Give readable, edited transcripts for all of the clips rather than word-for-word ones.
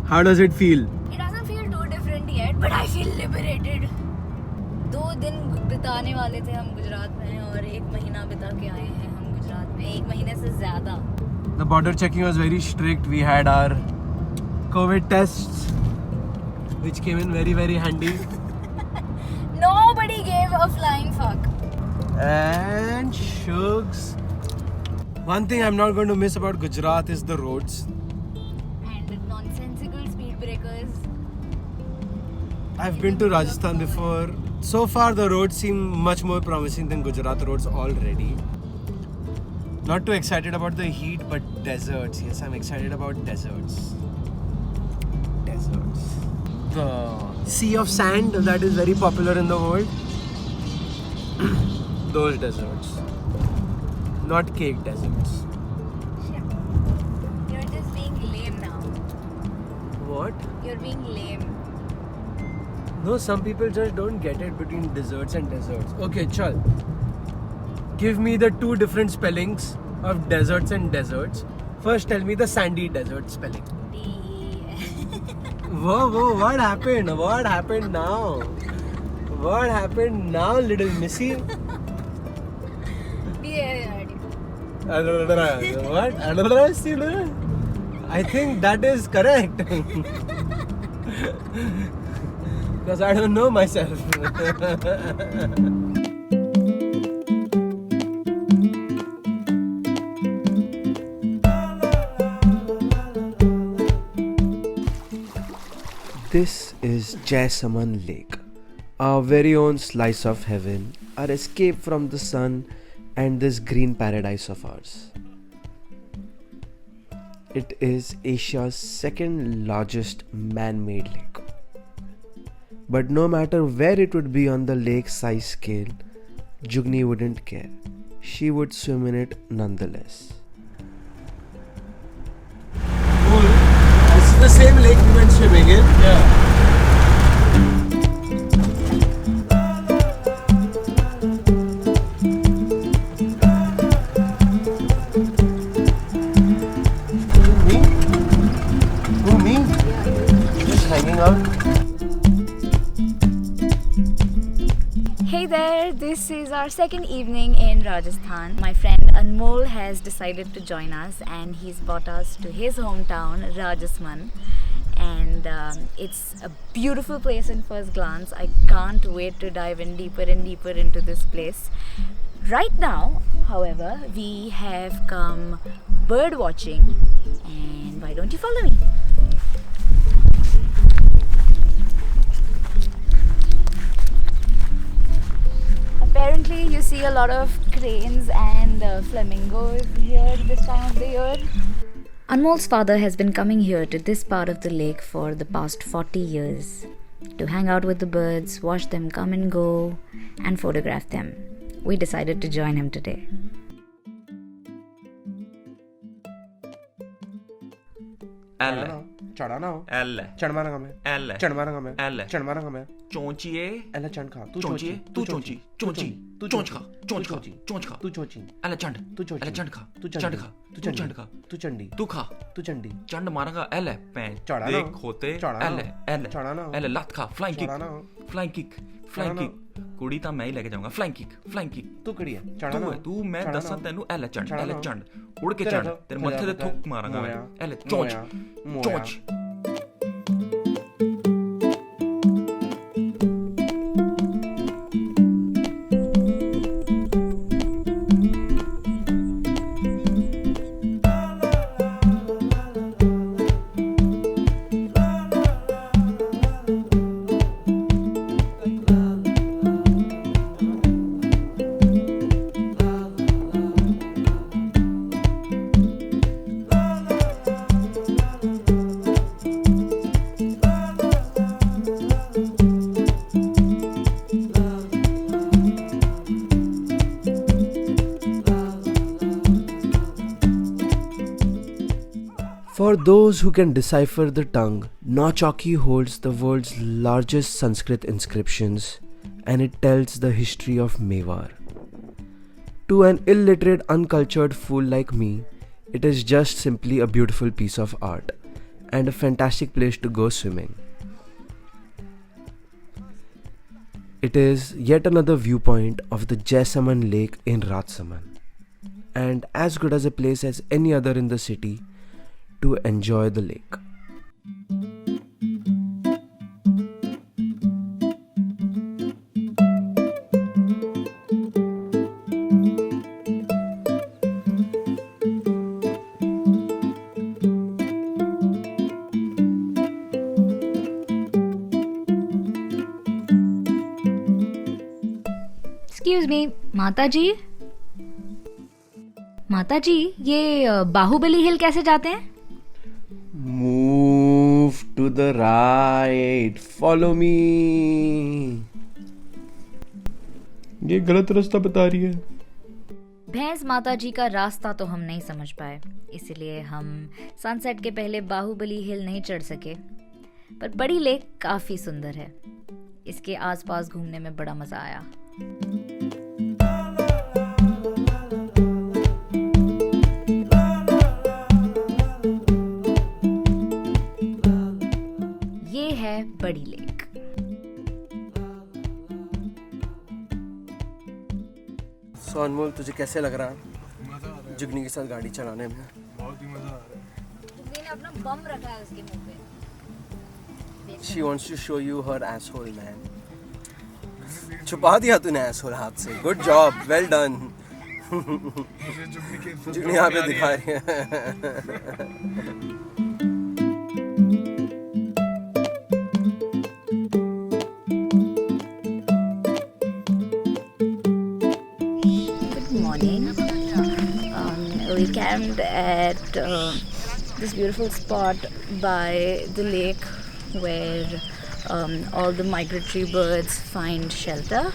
How does it feel? It doesn't feel too different yet, but I feel liberated. 2 दिन बिताने वाले थे हम गुजरात में और 1 महीना बिता के आए हैं हम गुजरात में, 1 महीने से ज़्यादा. The border checking was very strict. We had our COVID tests, which came in very, very handy. Nobody gave a flying fuck. And Shugs. One thing I'm not going to miss about Gujarat is the roads. And nonsensical speed breakers. I've been to Rajasthan before. So far the roads seem much more promising than Gujarat roads already. Not too excited about the heat, but deserts. Yes, I'm excited about deserts. Deserts. The sea of sand that is very popular in the world. Those deserts. Not cake deserts. Shit. You're just being lame now. What? You're being lame. No, some people just don't get it between desserts and deserts. Okay, chal. Give me the 2 different spellings of deserts and deserts. First, tell me the sandy desert spelling. D-E-S. Whoa, what happened? What happened now? What happened now, little missy? D-A-R-D. What? I think that is correct. Because I don't know myself. This is Jaisaman Lake, our very own slice of heaven, our escape from the sun and this green paradise of ours. It is Asia's second largest man-made lake. But no matter where it would be on the lake size scale, Jugni wouldn't care. She would swim in it nonetheless. Cool. This is the same lake we went swimming in? Yeah. Who, me? Just hanging out. Hey there, this is our second evening in Rajasthan. My friend Anmol has decided to join us and he's brought us to his hometown, Rajasthan. And it's a beautiful place in first glance. I can't wait to dive in deeper and deeper into this place. Right now, however, we have come bird watching, and why don't you follow me? Apparently you see a lot of cranes and flamingos here this time of the year. Anmol's father has been coming here to this part of the lake for the past 40 years to hang out with the birds, watch them come and go and photograph them. We decided to join him today. L Chadana. L Chanmarangame. L Chanmarangame. L Chanmarangame. Chonchiye Ella Chanka. Chonchiye tu chonchi chonchi tu chonchka chonchka chonchka Tu Chochi. L chand Tu Chochi. L chandka Tu chandka tu chandka Tu Chandi. tu kha Tu Chandi. Chand मारेगा L है पैं चढ़ाना। देख होते चढ़ाना। L है L है चढ़ाना। एल है लत खा फ्लाइंग किक चढ़ाना। फ्लाइंग किक फ्लाइंग चढ़ाना। किक कुड़ी ਤਾਂ ਮੈਂ ਹੀ ਲੈ ਕੇ ਜਾਊਂਗਾ ਫਲਾਈਂਗ ਕਿਕ ਤੂੰ ਕਿਹੜੀ ਹੈ ਤੂੰ ਚੜਾਣਾ ਹੈ ਤੂੰ ਮੈਂ ਦੱਸਾਂ ਤੈਨੂੰ ਐਲ ਹੈ ਚੰਡ ਐਲ ਹੈ ਚੰਡ ਉੜ ਕੇ ਤੇਰਾ ਚੰਡ ਤਾਂ ਤੇਰੇ ਮੱਥੇ ਤੇ ਖੁਦਾ ਥੁੱਕ ਮਾਰਾਂਗਾ ਮੈਂ ਮੋਇਆ, ਐਲ ਹੈ ਚੋਂਚ ਮੋਇਆ। ਚੋਂਚ For those who can decipher the tongue, Nauchaki holds the world's largest Sanskrit inscriptions and it tells the history of Mewar. To an illiterate, uncultured fool like me, it is just simply a beautiful piece of art. and a fantastic place to go swimming. It is yet another viewpoint of the Jaisalmer Lake in Rajsamand, and as good as a place as any other in the city to enjoy the lake. Excuse me, माताजी ये बाहुबली हिल कैसे जाते हैं? Move to the right. Follow me. ये गलत रास्ता बता रही है. भैंस माताजी का रास्ता तो हम नहीं समझ पाए, इसलिए हम सनसेट के पहले बाहुबली हिल नहीं चढ़ सके। पर बड़ी लेक काफी सुंदर है, इसके आसपास घूमने में बड़ा मजा आया। ये है बड़ी लेक। So अनमोल, तुझे कैसे लग रहा है जुगनी के साथ गाड़ी चलाने में? बहुत ही मजा आ रहा है। जुगनी ने अपना बम रखा है उसके मुंह पे। She wants to show you her asshole, man. छुपा दिया तूने asshole हाथ से. Good job, well done. मुझे जुगनी यहाँ पे दिखा रही है. We camped at this beautiful spot by the lake where all the migratory birds find shelter.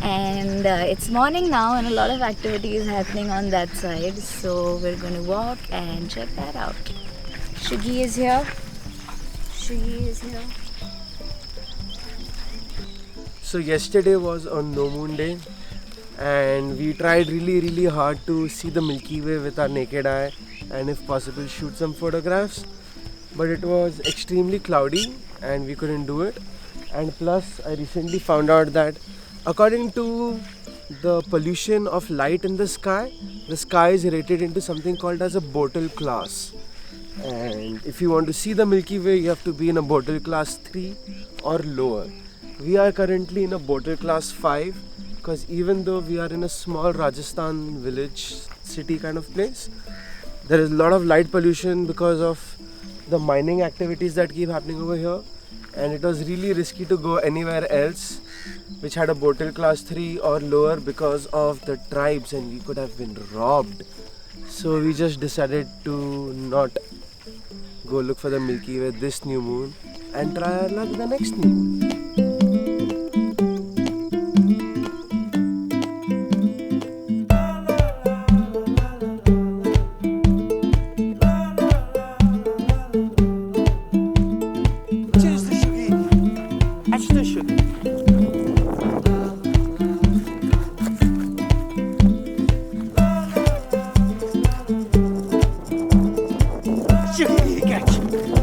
And it's morning now and a lot of activity is happening on that side. So we're going to walk and check that out. Shuggy is here. So yesterday was on No Moon Day, and we tried really hard to see the Milky Way with our naked eye and if possible shoot some photographs, but it was extremely cloudy and we couldn't do it. And plus I recently found out that according to the pollution of light in the sky is rated into something called as a Bortle class, and if you want to see the Milky Way you have to be in a Bortle class 3 or lower. We are currently in a Bortle class 5, because even though we are in a small Rajasthan village city kind of place, there is a lot of light pollution because of the mining activities that keep happening over here, and it was really risky to go anywhere else which had a Bortle class 3 or lower because of the tribes, and we could have been robbed. So we just decided to not go look for the Milky Way this new moon and try our luck the next new moon.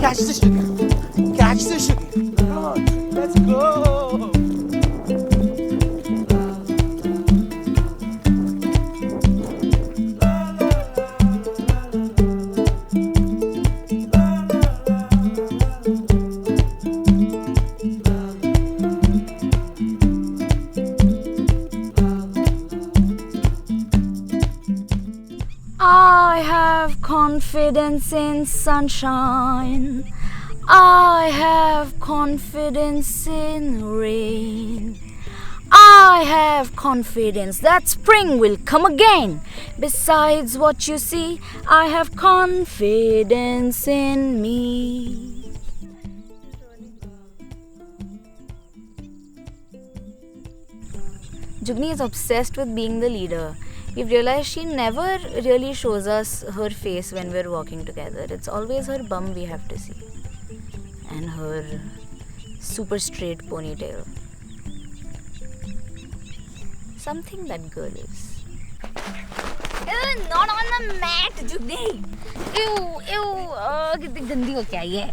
Catch the sugar. Catch the sugar. Come on, let's go. I have confidence in sunshine. I have confidence in rain. I have confidence that spring will come again. Besides what you see, I have confidence in me. Jugni is obsessed with being the leader. We've realized she never really shows us her face when we're walking together. It's always her bum we have to see. And her super straight ponytail. Something that girl is. Not on the mat, Jugni. Ew, ew. कितनी गंदी हो क्या ये?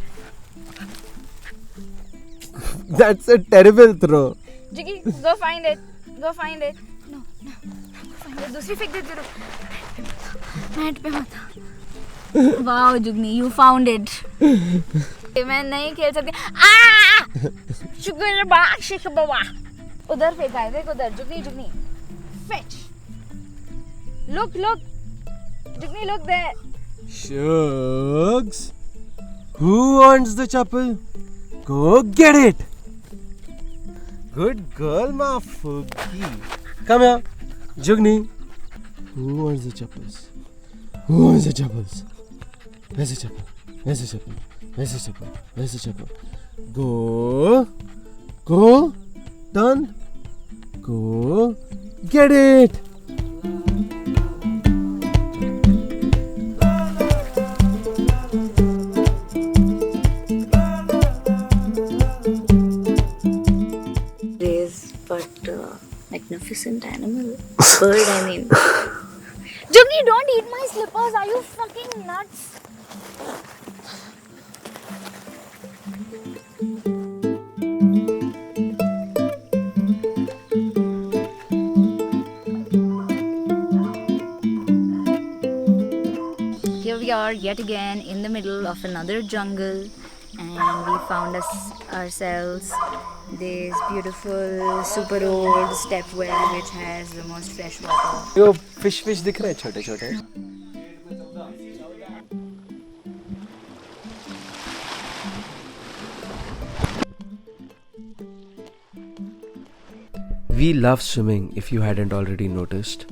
That's a terrible throw. Jiggy, go find it. Go find it. No, go find it. दूसरी फेंक देती रहो. Mat पे मत. Wow, Jugni, you found it. मैं नहीं खेल सकती. शुक्र बाबा. उधर फेंका है, देख उधर. Jugni. Fetch. Look. Jugni, look there. Shugs. Who wants the chapel? Go get it. Good girl, my Fuki. Come here. Jugni. Who wants the chapels? Who wants the chapels? Where's the chapel? Go. Done. Go. Get it. But magnificent animal. Bird, I mean. Jugni, don't eat my slippers. Are you fucking nuts? Here we are yet again in the middle of another jungle, and we found ourselves this beautiful super old step well which has the most fresh water. Yo fish दिख रहे हैं छोटे. We love swimming, if you hadn't already noticed.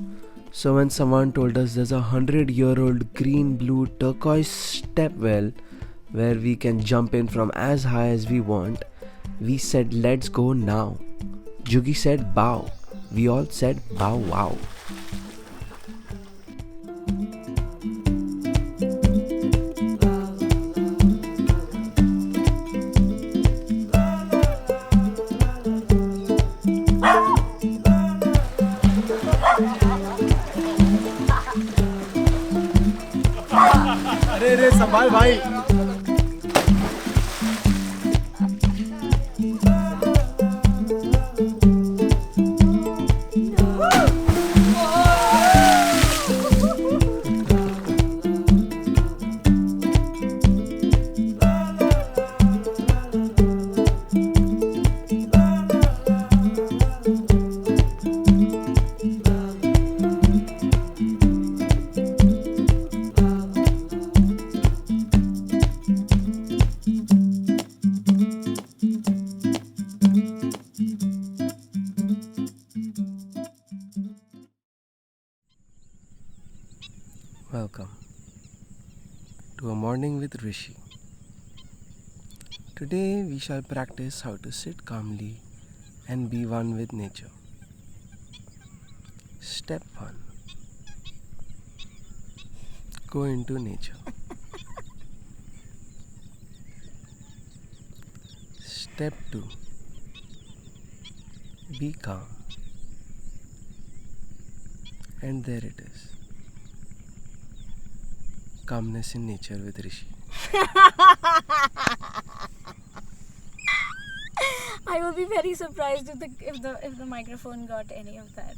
So when someone told us there's 100-year-old green, blue, turquoise step well where we can jump in from as high as we want, we said let's go now. Jugi said bow. We all said bow wow. अरे संभाल भाई. Welcome to a morning with Rishi. Today we shall practice how to sit calmly and be one with nature. Step 1. Go into nature. Step 2. Be calm. And there it is. Calmness in nature with Rishi. I will be very surprised if the microphone got any of that.